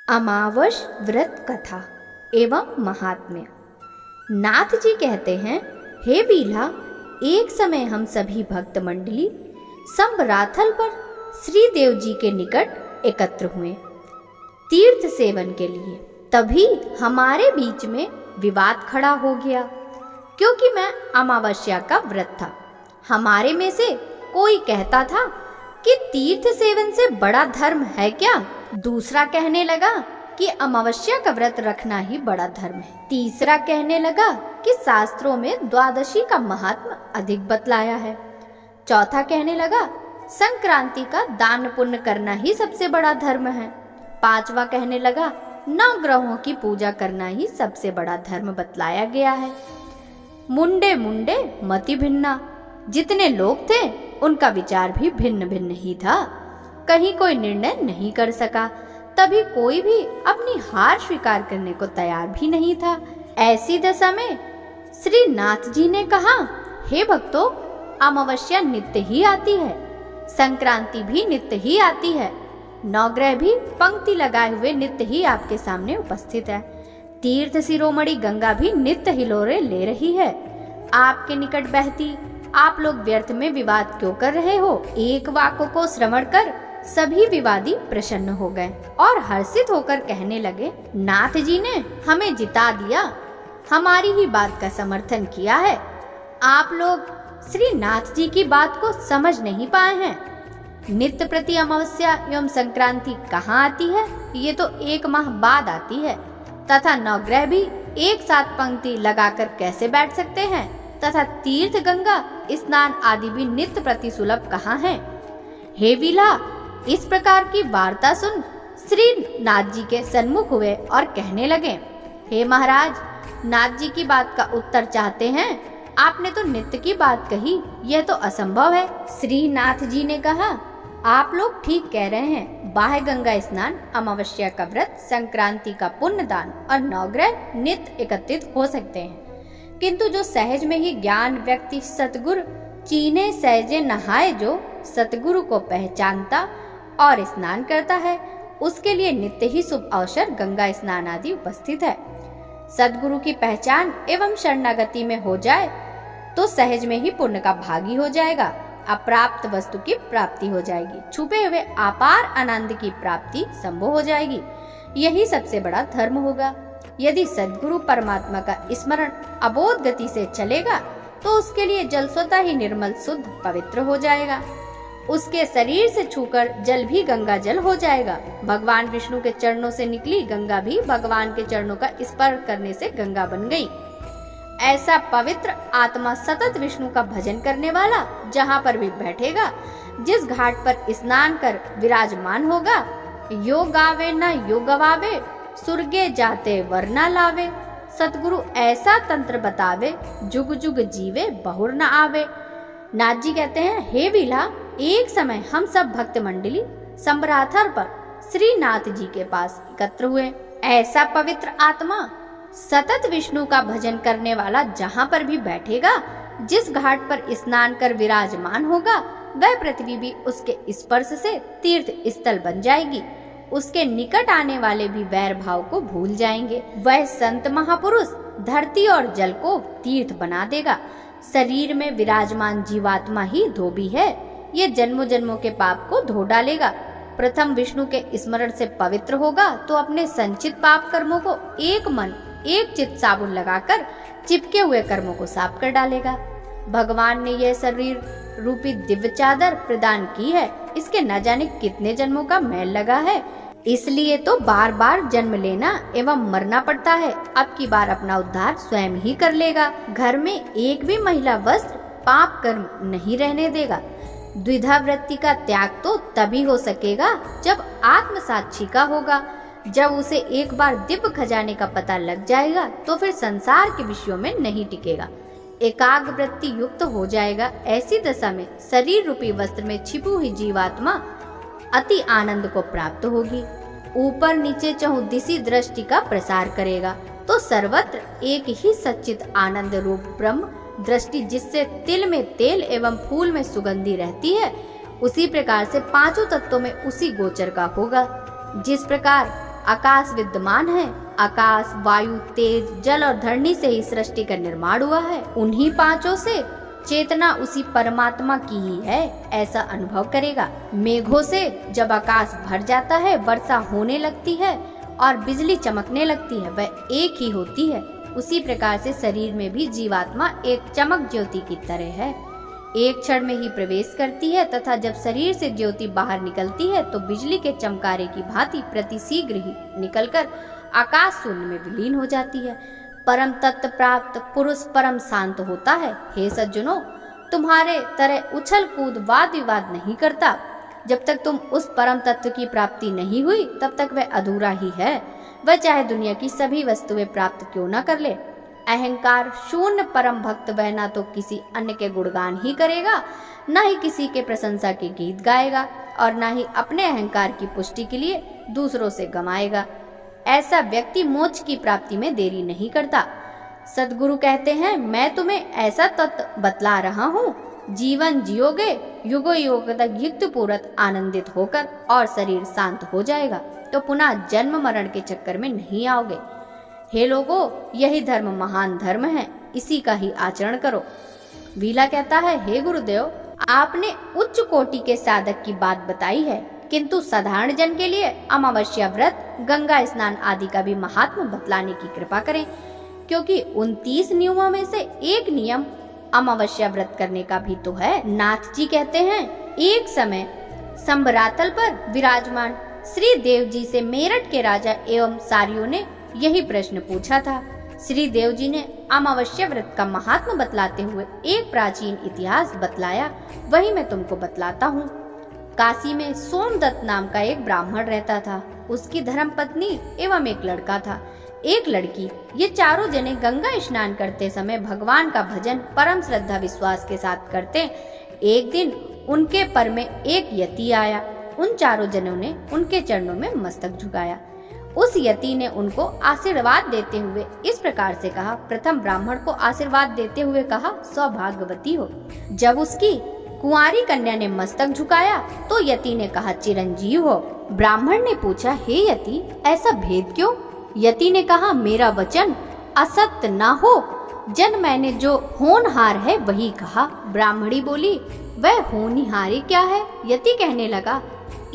अमावस व्रत कथा एवं महात्म्य। नाथ जी कहते हैं, हे बीला, एक समय हम सभी भक्त मंडली संबराथल पर श्री देव जी के निकट एकत्र हुए तीर्थ सेवन के लिए। तभी हमारे बीच में विवाद खड़ा हो गया, क्योंकि मैं अमावस्या का व्रत था। हमारे में से कोई कहता था कि तीर्थ सेवन से बड़ा धर्म है क्या। दूसरा कहने लगा कि अमावस्या का व्रत रखना ही बड़ा धर्म है। तीसरा कहने लगा कि शास्त्रों में द्वादशी का महात्म अधिक बतलाया है। चौथा कहने लगा संक्रांति का दान पुण्य करना ही सबसे बड़ा धर्म है। पांचवा कहने लगा 9 ग्रहों की पूजा करना ही सबसे बड़ा धर्म बतलाया गया है। मुंडे मुंडे मति भिन्ना। जितने लोग थे उनका विचार भी भिन्न भिन्न ही था। कहीं कोई निर्णय नहीं कर सका, तभी कोई भी अपनी हार स्वीकार करने को तैयार भी नहीं था। ऐसी दशा में श्री नाथ जी ने कहा, हे भक्तों, अमावस्या नित्य ही आती है, संक्रांति भी नित्य ही आती है, 9 ग्रह भी पंक्ति लगाए हुए नित्य ही आपके सामने उपस्थित है। तीर्थ शिरोमणि गंगा भी नित्य हिलोरे ले रही है, आपके निकट बहती। आप लोग व्यर्थ में विवाद क्यों कर रहे हो। एक वाक्य को श्रवण कर सभी विवादी प्रसन्न हो गए और हर्षित होकर कहने लगे, नाथ जी ने हमें जिता दिया, हमारी ही बात का समर्थन किया है। आप लोग श्री नाथ जी की बात को समझ नहीं पाए हैं। नित्य प्रति अमावस्या एवं संक्रांति कहाँ आती है, ये तो 1 माह बाद आती है, तथा 9 ग्रह भी एक साथ पंक्ति लगाकर कैसे बैठ सकते हैं, तथा तीर्थ गंगा स्नान आदि भी नित्य प्रति सुलभ कहाँ है। हे विला, इस प्रकार की वार्ता सुन श्री नाथ जी के सन्मुख हुए और कहने लगे, हे महाराज, नाथ जी की बात का उत्तर चाहते हैं। आपने तो नित्य की बात कही, यह तो असंभव है। श्री नाथ जी ने कहा, आप लोग ठीक कह रहे हैं। बाह्य गंगा स्नान, अमावस्या का व्रत, संक्रांति का पुण्य दान और 9 ग्रह नित्य एकत्रित हो सकते हैं, किंतु जो सहज में ही ज्ञान व्यक्ति सतगुरु चीने सहजे नहाए, जो सतगुरु को पहचानता और स्नान करता है, उसके लिए नित्य ही शुभ अवसर गंगा स्नान आदि उपस्थित है। सतगुरु की पहचान एवं शरणागति में हो जाए तो सहज में ही पुण्य का भागी हो जाएगा, अप्राप्त वस्तु की प्राप्ति हो जाएगी, छुपे हुए अपार आनंद की प्राप्ति संभव हो जाएगी। यही सबसे बड़ा धर्म होगा। यदि सद्गुरु परमात्मा का स्मरण अबोध गति से चलेगा तो उसके लिए जल स्वतः ही निर्मल शुद्ध पवित्र हो जाएगा। उसके शरीर से छूकर जल भी गंगा जल हो जाएगा। भगवान विष्णु के चरणों से निकली गंगा भी भगवान के चरणों का स्पर्श करने से गंगा बन गई। ऐसा पवित्र आत्मा सतत विष्णु का भजन करने वाला जहाँ पर भी बैठेगा, जिस घाट पर स्नान कर विराजमान होगा, यो गावे न यो गवावे, सुर्गे जाते वरना लावे। सतगुरु ऐसा तंत्र बतावे, जुग जुग जीवे बहुर न आवे। नाथ जी कहते हैं, हे विला, एक समय हम सब भक्त मंडली संबराथर पर श्री नाथ जी के पास एकत्र हुए। ऐसा पवित्र आत्मा सतत विष्णु का भजन करने वाला जहाँ पर भी बैठेगा, जिस घाट पर स्नान कर विराजमान होगा, वह पृथ्वी भी उसके स्पर्श से तीर्थ स्थल बन जाएगी। उसके निकट आने वाले भी वैर भाव को भूल जाएंगे। वह संत महापुरुष धरती और जल को तीर्थ बना देगा। शरीर में विराजमान जीवात्मा ही धोबी है, ये जन्मों जन्मों के पाप को धो डालेगा। प्रथम विष्णु के स्मरण से पवित्र होगा तो अपने संचित पाप कर्मों को एक मन एक चित्त साबुन लगाकर चिपके हुए कर्मों को साफ कर डालेगा। भगवान ने यह शरीर रूपी दिव्य चादर प्रदान की है, इसके न जाने कितने जन्मों का मैल लगा है, इसलिए तो बार बार जन्म लेना एवं मरना पड़ता है। अब की बार अपना उद्धार स्वयं ही कर लेगा। घर में एक भी महिला वस्त्र पाप कर्म नहीं रहने देगा। द्विधा वृत्ति का त्याग तो तभी हो सकेगा जब आत्म साक्षी का होगा। जब उसे एक बार दिव्य खजाने का पता लग जाएगा तो फिर संसार के विषयों में नहीं टिकेगा, एकाग्र वृत्ति युक्त हो जाएगा। ऐसी दशा में शरीर रूपी वस्त्र में छिपी हुई जीवात्मा अति आनंद को प्राप्त होगी। ऊपर नीचे चहुदिशी दृष्टि का प्रसार करेगा तो सर्वत्र एक ही सच्चित आनंद रूप ब्रह्म दृष्टि, जिससे तिल में तेल एवं फूल में सुगंधी रहती है, उसी प्रकार से 5 तत्वों में उसी गोचर का होगा। जिस प्रकार आकाश विद्यमान है, आकाश, वायु, तेज, जल और धरणी से ही सृष्टि का निर्माण हुआ है। उन्हीं पांचों से चेतना उसी परमात्मा की ही है, ऐसा अनुभव करेगा। मेघों से जब आकाश भर जाता है, वर्षा होने लगती है और बिजली चमकने लगती है, वह एक ही होती है। उसी प्रकार से शरीर में भी जीवात्मा एक चमक ज्योति की तरह है, एक क्षण में ही प्रवेश करती है तथा जब शरीर से ज्योति बाहर निकलती है तो बिजली के चमकारे की भांति प्रति शीघ्र ही निकलकर आकाश शून्य में विलीन हो जाती है। परम तत्व प्राप्त पुरुष परम शांत होता है। हे सज्जनों, तुम्हारे तरह उछल कूद वाद विवाद नहीं करता। जब तक तुम उस परम तत्व की प्राप्ति नहीं हुई तब तक वह अधूरा ही है। वह चाहे दुनिया की सभी वस्तुएं प्राप्त क्यों न कर ले। अहंकार शून्य परम भक्त वह ना तो किसी अन्य के गुणगान ही करेगा, न ही किसी के प्रशंसा के गीत गाएगा और न ही अपने अहंकार की पुष्टि के लिए दूसरों से गमाएगा। ऐसा व्यक्ति मोक्ष की प्राप्ति में देरी नहीं करता। सद्गुरु कहते हैं, मैं तुम्हें ऐसा तत्व बतला रहा हूँ, जीवन जियोगे युगो युग तक युक्त पूर्वक आनंदित होकर और शरीर शांत हो जाएगा तो पुनः जन्म मरण के चक्कर में नहीं आओगे। हे लोगों, यही धर्म महान धर्म है, इसी का ही आचरण करो। वीला कहता है, हे गुरुदेव, आपने उच्च कोटि के साधक की बात बताई है, किंतु साधारण जन के लिए अमावस्या व्रत, गंगा स्नान आदि का भी महात्म बतलाने की कृपा करें, क्योंकि 29 नियमों में से एक नियम अमावस्या व्रत करने का भी तो है। नाथ जी कहते हैं, एक समय संबरातल पर विराजमान श्री देव जी से मेरठ के राजा एवं सारियों ने यही प्रश्न पूछा था। श्री देव जी ने अमावस्या व्रत का महात्म बतलाते हुए एक प्राचीन इतिहास बतलाया, वही मैं तुमको बतलाता हूँ। काशी में सोमदत्त नाम का एक ब्राह्मण रहता था। उसकी धर्म पत्नी एवं एक लड़का था, एक लड़की। ये चारों जने गंगा स्नान करते समय भगवान का भजन परम श्रद्धा विश्वास के साथ करते। एक दिन उनके पर में एक यति आया। उन चारों जनों ने उनके चरणों में मस्तक झुकाया। उस यति ने उनको आशीर्वाद देते हुए इस प्रकार से कहा। प्रथम ब्राह्मण को आशीर्वाद देते हुए कहा, सौभाग्यवती हो। जब उसकी कुंवारी कन्या ने मस्तक झुकाया तो यति ने कहा, चिरंजीव हो। ब्राह्मण ने पूछा, हे यति, ऐसा भेद क्यों? यति ने कहा, मेरा वचन असत्य ना हो, जन मैंने जो होनहार है वही कहा। ब्राह्मणी बोली, वह होनहारी क्या है? यति कहने लगा,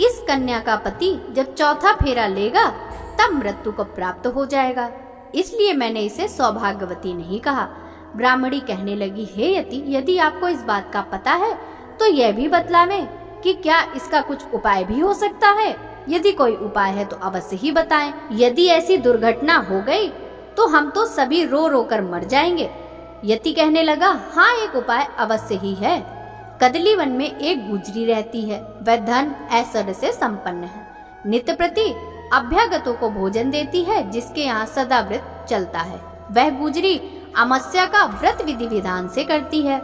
इस कन्या का पति जब चौथा फेरा लेगा तब मृत्यु को प्राप्त हो जाएगा, इसलिए मैंने इसे सौभाग्यवती नहीं कहा। ब्राह्मणी कहने लगी, हे यति, यदि आपको इस बात का पता है तो यह भी बतलावें कि क्या इसका कुछ उपाय भी हो सकता है। यदि कोई उपाय है तो अवश्य ही बताएं। यदि ऐसी दुर्घटना हो गई तो हम तो सभी रो रो कर मर जाएंगे। यति कहने लगा, हाँ, एक उपाय अवश्य ही है। कदली वन में एक गुजरी रहती है। वह धन ऐश्वर्य से संपन्न है। नित्य प्रति अभ्यागतों को भोजन देती है, जिसके यहाँ सदा व्रत चलता है। वह गुजरी अमावस्या का व्रत विधि विधान से करती है।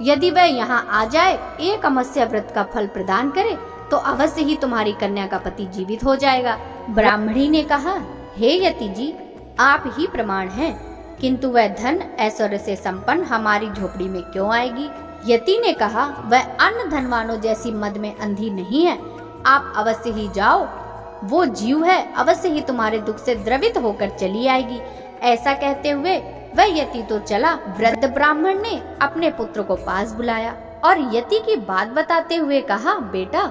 यदि वह यहाँ आ जाए, एक अमावस्या व्रत का फल प्रदान करे तो अवश्य ही तुम्हारी कन्या का पति जीवित हो जाएगा। ब्राह्मणी ने कहा, हे यति जी, आप ही प्रमाण हैं, किंतु वह धन ऐश्वर्य से संपन्न हमारी झोपड़ी में क्यों आएगी? यति ने कहा, वह अन्य धनवानों जैसी मद में अंधी नहीं है, आप अवश्य ही जाओ, वो जीव है, अवश्य ही तुम्हारे दुख से द्रवित होकर चली आएगी। ऐसा कहते हुए वह यति तो चला। वृद्ध ब्राह्मण ने अपने पुत्र को पास बुलाया और यति की बात बताते हुए कहा, बेटा,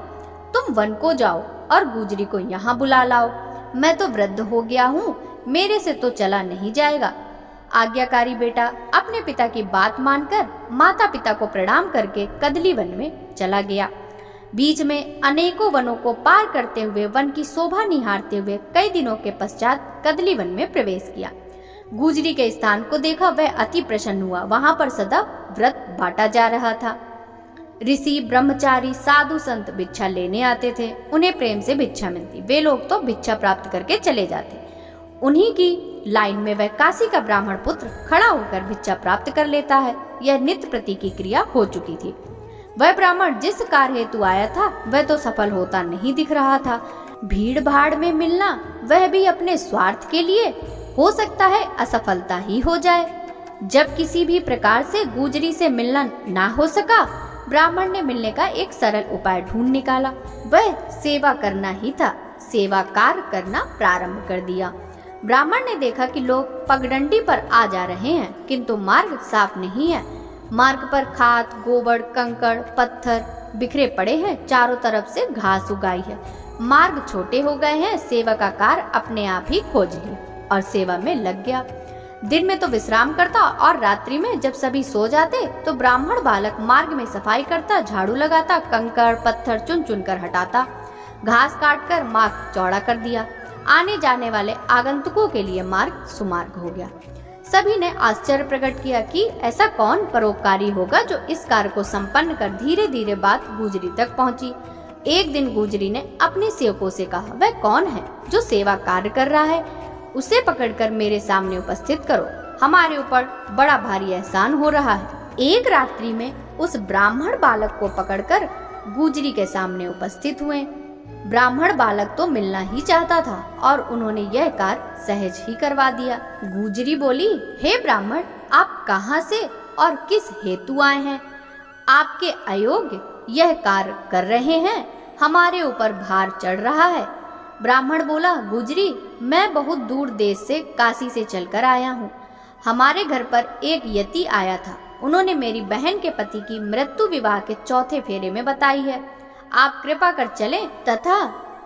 तुम वन को जाओ और गुजरी को यहाँ बुला लाओ। मैं तो वृद्ध हो गया हूँ, मेरे से तो चला नहीं जाएगा। आज्ञाकारी बेटा अपने पिता की बात मानकर माता पिता को प्रणाम करके कदली वन में चला गया। बीच में अनेकों वनों को पार करते हुए वन की शोभा निहारते हुए कई दिनों के पश्चात कदली वन में प्रवेश किया। गुजरी के स्थान को देखा, वह अति प्रसन्न हुआ। वहां पर सदा व्रत बांटा जा रहा था। ऋषि, ब्रह्मचारी, साधु, संत भिक्षा लेने आते थे। उन्हें प्रेम से भिक्षा मिलती। वे लोग तो भिक्षा प्राप्त करके चले जाते। उन्हीं की लाइन में वह काशी का ब्राह्मण पुत्र खड़ा होकर भिक्षा प्राप्त कर लेता है। यह नित्य प्रति की क्रिया हो चुकी थी। वह ब्राह्मण जिस कार्य हेतु आया था वह तो सफल होता नहीं दिख रहा था। भीड़ भाड़ में मिलना, वह भी अपने स्वार्थ के लिए, हो सकता है असफलता ही हो जाए। जब किसी भी प्रकार से गुजरी से मिलना ना हो सका, ब्राह्मण ने मिलने का एक सरल उपाय ढूंढ निकाला। वह सेवा करना ही था। सेवा कार्य करना प्रारंभ कर दिया। ब्राह्मण ने देखा कि लोग पगडंडी पर आ जा रहे हैं, किंतु मार्ग साफ नहीं है। मार्ग पर खाद, गोबर, कंकड़, पत्थर बिखरे पड़े हैं। चारों तरफ से घास उगाई है। मार्ग छोटे हो गए हैं। सेवा का कार्य अपने आप ही खोज लिया और सेवा में लग गया। दिन में तो विश्राम करता और रात्रि में जब सभी सो जाते तो ब्राह्मण बालक मार्ग में सफाई करता, झाड़ू लगाता, कंकड़ पत्थर चुन चुन कर हटाता, घास काटकर मार्ग चौड़ा कर दिया। आने जाने वाले आगंतुकों के लिए मार्ग सुमार्ग हो गया। सभी ने आश्चर्य प्रकट किया कि ऐसा कौन परोपकारी होगा जो इस कार्य को संपन्न कर धीरे धीरे बात गुजरी तक पहुंची। एक दिन गुजरी ने अपने सेवकों से कहा, वह कौन है जो सेवा कार्य कर रहा है? उसे पकड़कर मेरे सामने उपस्थित करो। हमारे ऊपर बड़ा भारी एहसान हो रहा है। एक रात्रि में उस ब्राह्मण बालक को पकड़कर गुजरी के सामने उपस्थित हुए। ब्राह्मण बालक तो मिलना ही चाहता था और उन्होंने यह कार्य सहज ही करवा दिया। गुजरी बोली, हे ब्राह्मण, आप कहाँ से और किस हेतु आए हैं? आपके अयोग्य यह कार्य कर रहे हैं। हमारे ऊपर भार चढ़ रहा है। ब्राह्मण बोला, गुजरी, मैं बहुत दूर देश से काशी से चलकर आया हूँ। हमारे घर पर एक यति आया था। उन्होंने मेरी बहन के पति की मृत्यु विवाह के चौथे फेरे में बताई है। आप कृपा कर चलें तथा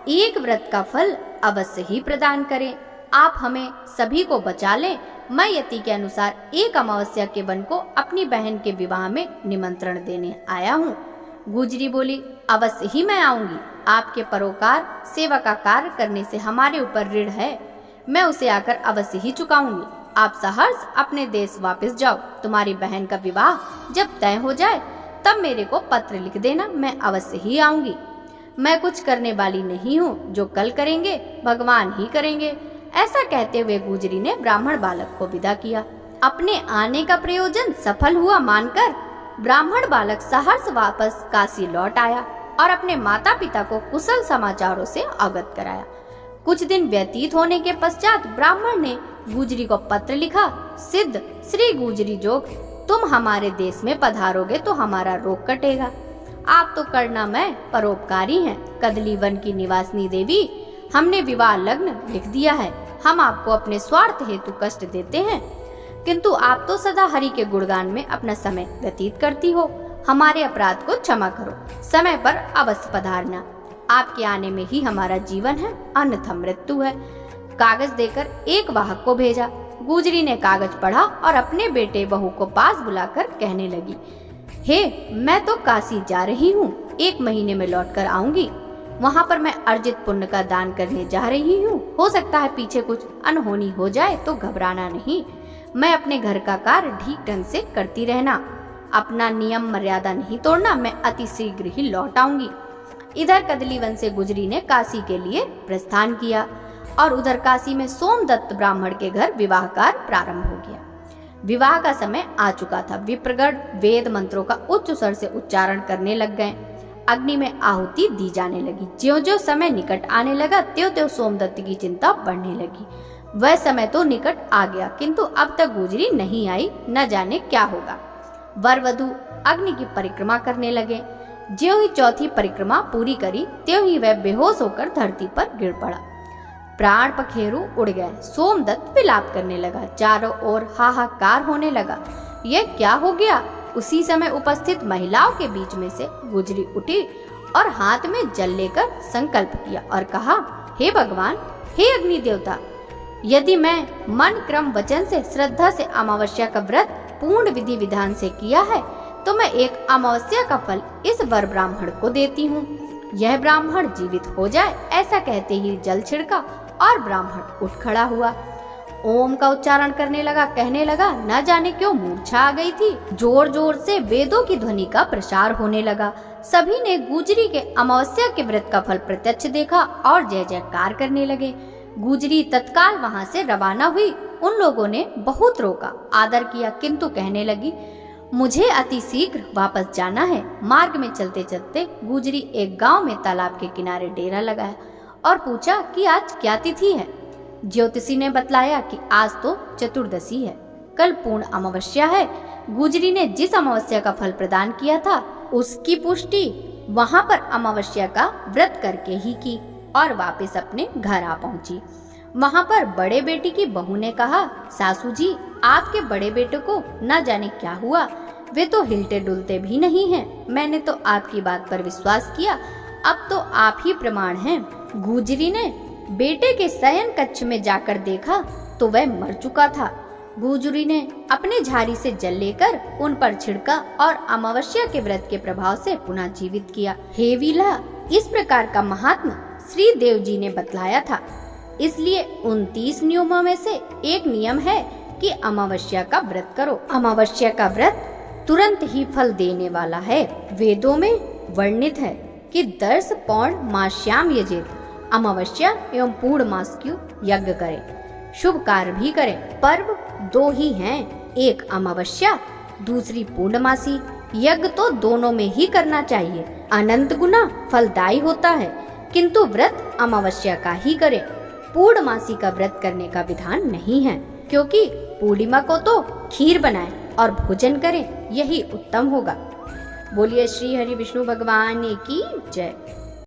एक व्रत का फल अवश्य ही प्रदान करें। आप हमें सभी को बचा लें। मैं यति के अनुसार एक अमावस्या के वन को अपनी बहन के विवाह में निमंत्रण देने आया हूँ। गुजरी बोली, अवश्य ही मैं आऊंगी। आपके परोकार सेवा का कार्य करने से हमारे ऊपर ऋण है। मैं उसे आकर अवश्य ही चुकाऊंगी। आप सहर्ष अपने देश वापस जाओ। तुम्हारी बहन का विवाह जब तय हो जाए तब मेरे को पत्र लिख देना। मैं अवश्य ही आऊंगी। मैं कुछ करने वाली नहीं हूँ। जो कल करेंगे भगवान ही करेंगे। ऐसा कहते हुए गुजरी ने ब्राह्मण बालक को विदा किया। अपने आने का प्रयोजन सफल हुआ मानकर ब्राह्मण बालक सहर्ष वापस काशी लौट आया और अपने माता पिता को कुशल समाचारों से अवगत कराया। कुछ दिन व्यतीत होने के पश्चात ब्राह्मण ने गुजरी को पत्र लिखा, सिद्ध श्री गुजरी जोग, तुम हमारे देश में पधारोगे तो हमारा रोग कटेगा। आप तो करुणामय परोपकारी हैं। कदली वन की निवासिनी देवी, हमने विवाह लग्न लिख दिया है। हम आपको अपने स्वार्थ हेतु कष्ट देते हैं, किंतु आप तो सदा हरि के गुणगान में अपना समय व्यतीत करती हो। हमारे अपराध को क्षमा करो। समय पर अवश्य पधारना। आपके आने में ही हमारा जीवन है, अन्यथा मृत्यु है। कागज देकर एक वाहक को भेजा। गुजरी ने कागज पढ़ा और अपने बेटे बहू को पास बुलाकर कहने लगी, हे, मैं तो काशी जा रही हूँ। 1 महीने में लौटकर आऊंगी। वहाँ पर मैं अर्जित पुण्य का दान करने जा रही हूँ। हो सकता है पीछे कुछ अनहोनी हो जाए तो घबराना नहीं। मैं अपने घर का कार्य ठीक ढंग से करती रहना। अपना नियम मर्यादा नहीं तोड़ना। मैं अति शीघ्र ही लौट आऊंगी। इधर कदली वन से गुजरी ने काशी के लिए प्रस्थान किया और उधर काशी में सोमदत्त ब्राह्मण के घर विवाह कार्य प्रारंभ हो गया। विवाह का समय आ चुका था। विप्रगण वेद मंत्रों का उच्च स्वर से उच्चारण करने लग गए। अग्नि में आहुति दी जाने लगी। ज्यों ज्यों समय निकट आने लगा त्यों त्यों सोमदत्त की चिंता बढ़ने लगी। वह समय तो निकट आ गया, किंतु अब तक गुजरी नहीं आई। न जाने क्या होगा। वर वधू अग्नि की परिक्रमा करने लगे। ज्यों ही चौथी परिक्रमा पूरी करी त्यों ही वह बेहोश होकर धरती पर गिर पड़ा। प्राण पखेरु उड़ गए। सोमदत्त विलाप करने लगा। चारों ओर हाहाकार होने लगा। यह क्या हो गया? उसी समय उपस्थित महिलाओं के बीच में से गुजरी उठी और हाथ में जल लेकर संकल्प किया और कहा, हे भगवान, हे अग्नि देवता, यदि मैं मन क्रम वचन से श्रद्धा से अमावस्या का व्रत पूर्ण विधि विधान से किया है तो मैं एक अमावस्या का फल इस वर ब्राह्मण को देती हूँ। यह ब्राह्मण जीवित हो जाए। ऐसा कहते ही जल छिड़का और ब्राह्मण उठ खड़ा हुआ। ओम का उच्चारण करने लगा। कहने लगा, न जाने क्यों मूर्छा आ गई थी। जोर जोर से वेदों की ध्वनि का प्रसार होने लगा। सभी ने गुजरी के अमावस्या के व्रत का फल प्रत्यक्ष देखा और जय जयकार करने लगे। गुजरी तत्काल वहां से रवाना हुई। उन लोगों ने बहुत रोका, आदर किया, किंतु कहने लगी, मुझे अति शीघ्र वापस जाना है। मार्ग में चलते चलते गुजरी एक गांव में तालाब के किनारे डेरा लगाया और पूछा कि आज क्या तिथि है। ज्योतिषी ने बतलाया कि आज तो चतुर्दशी है, कल पूर्ण अमावस्या है। गुजरी ने जिस अमावस्या का फल प्रदान किया था उसकी पुष्टि वहां पर अमावस्या का व्रत करके ही की और वापस अपने घर आ पहुंची। वहां पर बड़े बेटी की बहू ने कहा, सासू जी, आपके बड़े बेटे को न जाने क्या हुआ, वे तो हिलते डुलते भी नहीं हैं। मैंने तो आपकी बात पर विश्वास किया, अब तो आप ही प्रमाण हैं। गुजरी ने बेटे के शयन कक्ष में जाकर देखा तो वह मर चुका था। गुजरी ने अपने झाड़ी से जल लेकर उन पर छिड़का और अमावस्या के व्रत के प्रभाव से पुनः जीवित किया। हे वीला, इस प्रकार का महात्मा श्री देव जी ने बतलाया था। इसलिए 29 नियमों में से एक नियम है कि अमावस्या का व्रत करो। अमावस्या का व्रत तुरंत ही फल देने वाला है। वेदों में वर्णित है कि दर्श पौर्ण मास्याम यजेत, अमावस्या एवं पूर्ण मास की यज्ञ करें, शुभ कार्य भी करें। पर्व 2 ही हैं, एक अमावस्या, दूसरी पूर्णमासी। यज्ञ तो दोनों में ही करना चाहिए, अनंत गुना फलदायी होता है, किंतु व्रत अमावस्या का ही करें। पूर्णमासी का व्रत करने का विधान नहीं है, क्योंकि पूर्णिमा को तो खीर बनाएं और भोजन करें, यही उत्तम होगा। बोलिए श्री हरि विष्णु भगवान की जय।